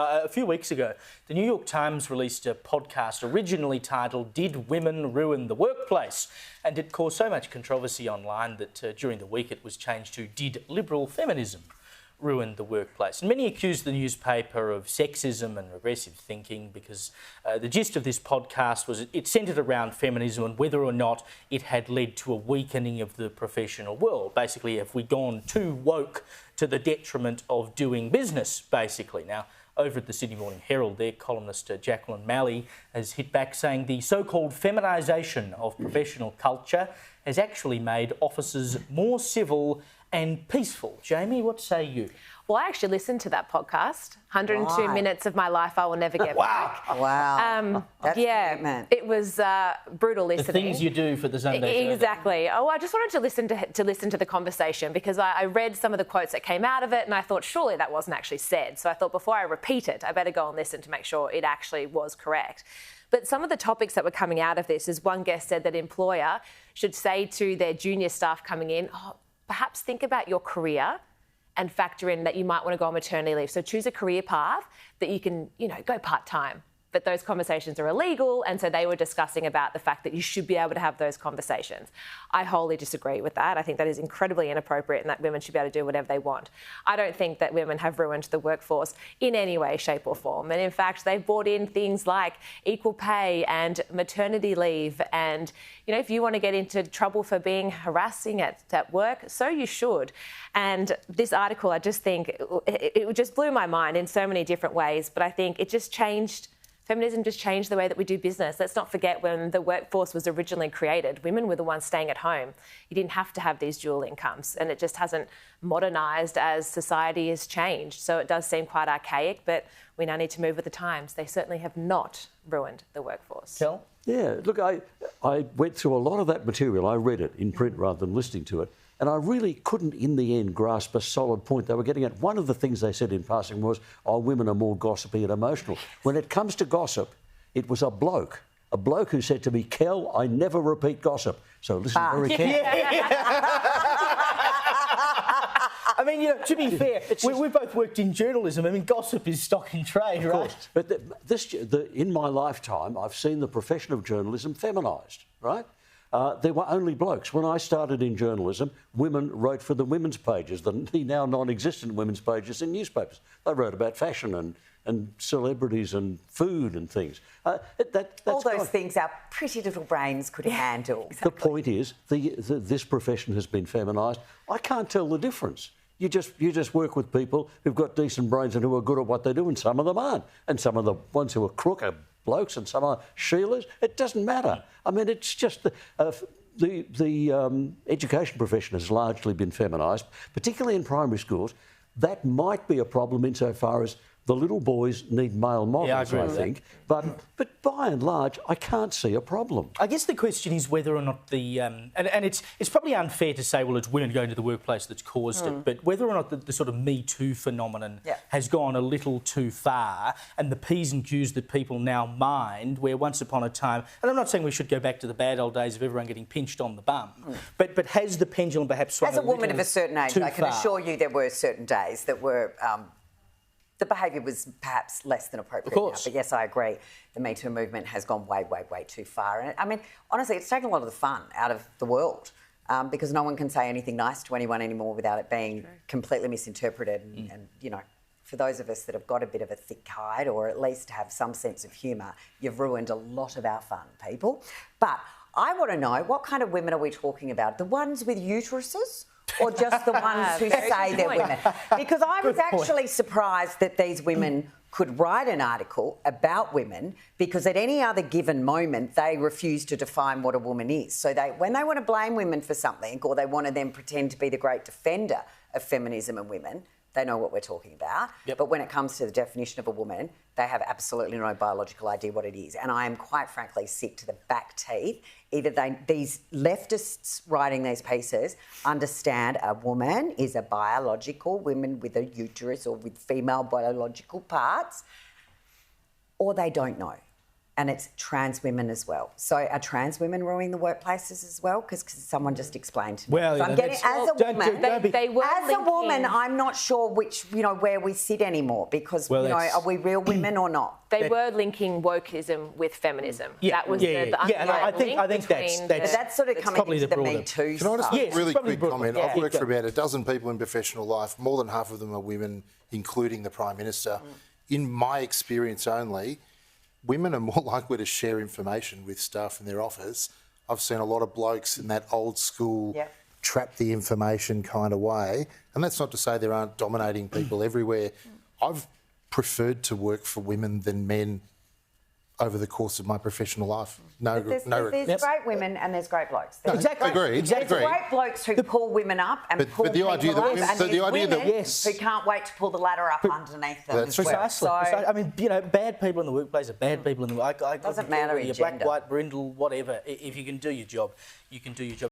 A few weeks ago, the New York Times released a podcast originally titled "Did Women Ruin the Workplace?" And it caused so much controversy online that during the week it was changed to "Did Liberal Feminism Ruin the Workplace?" And many accused the newspaper of sexism and regressive thinking because the gist of this podcast was it centred around feminism and whether or not it had led to a weakening of the professional world. Basically, have we gone too woke to the detriment of doing business, basically? Now, over at the Sydney Morning Herald, their columnist Jacqueline Maley has hit back saying the so-called feminization of professional culture has actually made offices more civil and peaceful. Jamie, what say you? Well, I actually listened to that podcast. 102 minutes of my life I will never get back. Wow. That's yeah, it was brutal listening. The things you do for the Sunday show. Exactly. Oh, I just wanted to listen to the conversation because I read some of the quotes that came out of it and I thought surely that wasn't actually said. So I thought before I repeat it, I better go and listen to make sure it actually was correct. But some of the topics that were coming out of this is one guest said that employer should say to their junior staff coming in, perhaps think about your career and factor in that you might want to go on maternity leave. So choose a career path that you can, go part-time. But those conversations are illegal, and so they were discussing about the fact that you should be able to have those conversations. I wholly disagree with that. I think that is incredibly inappropriate and that women should be able to do whatever they want. I don't think that women have ruined the workforce in any way, shape or form. And in fact, they've brought in things like equal pay and maternity leave and, if you want to get into trouble for being harassing at work, so you should. And this article, I just think, it just blew my mind in so many different ways, but I think it just changed. Feminism just changed the way that we do business. Let's not forget when the workforce was originally created, women were the ones staying at home. You didn't have to have these dual incomes, and it just hasn't modernised as society has changed. So it does seem quite archaic, but we now need to move with the times. They certainly have not ruined the workforce. Kel? Yeah, look, I went through a lot of that material. I read it in print rather than listening to it. And I really couldn't, in the end, grasp a solid point they were getting at. One of the things they said in passing was, women are more gossipy and emotional. When it comes to gossip, it was a bloke who said to me, Kel, I never repeat gossip. So listen very carefully. I mean, to be fair, we both worked in journalism. I mean, gossip is stock in trade, right? Of course. But in my lifetime, I've seen the profession of journalism feminised, right? There were only blokes. When I started in journalism, women wrote for the women's pages, the now non-existent women's pages in newspapers. They wrote about fashion and celebrities and food and things. All those things our pretty little brains could handle. Exactly. The point is, this profession has been feminised. I can't tell the difference. You just work with people who've got decent brains and who are good at what they do, and some of them aren't. And some of the ones who are crook are blokes and some are Sheilas. It doesn't matter. I mean, it's just the education profession has largely been feminised, particularly in primary schools. That might be a problem insofar as the little boys need male models, I think. But by and large, I can't see a problem. I guess the question is whether or not and it's probably unfair to say, well, it's women going to the workplace that's caused it, but whether or not the sort of MeToo phenomenon has gone a little too far and the P's and Q's that people now mind, where once upon a time, and I'm not saying we should go back to the bad old days of everyone getting pinched on the bum, but has the pendulum perhaps swung as a woman of a certain age, I can assure you there were certain days that were... the behaviour was perhaps less than appropriate now. But yes, I agree. The Me Too movement has gone way, way, way too far. And I mean, honestly, it's taken a lot of the fun out of the world because no one can say anything nice to anyone anymore without it being completely misinterpreted. And, for those of us that have got a bit of a thick hide or at least have some sense of humour, you've ruined a lot of our fun, people. But I want to know, what kind of women are we talking about? The ones with uteruses? Or just the ones who say they're women? Because I was actually surprised that these women could write an article about women because at any other given moment they refuse to define what a woman is. So when they want to blame women for something or they want to then pretend to be the great defender of feminism and women, they know what we're talking about. But when it comes to the definition of a woman, they have absolutely no biological idea what it is. And I am quite frankly sick to the back teeth. Either these leftists writing these pieces understand a woman is a biological woman with a uterus or with female biological parts, or they don't know. and it's trans women as well. So are trans women ruining the workplaces as well? Because someone just explained to me. Well, so I'm getting, as a woman, a woman, I'm not sure which, where we sit anymore because, are we real women or not? They were linking wokeism with feminism. Yeah, that was the and I think that's sort of coming into the MeToo Can I just make a really quick comment? Yeah. I've worked for about a dozen people in professional life. More than half of them are women, including the Prime Minister. In my experience only, women are more likely to share information with staff in their office. I've seen a lot of blokes in that old school trap the information kind of way. And that's not to say there aren't dominating people everywhere. I've preferred to work for women than men over the course of my professional life. There's great women and there's great blokes. Exactly. Agreed. There's great blokes who pull women up and pull people up, and there's women who can't wait to pull the ladder up underneath them. That's precisely. So, I mean, bad people in the workplace are bad people in the workplace. Doesn't matter. You're black, white, brindle, whatever. If you can do your job, you can do your job.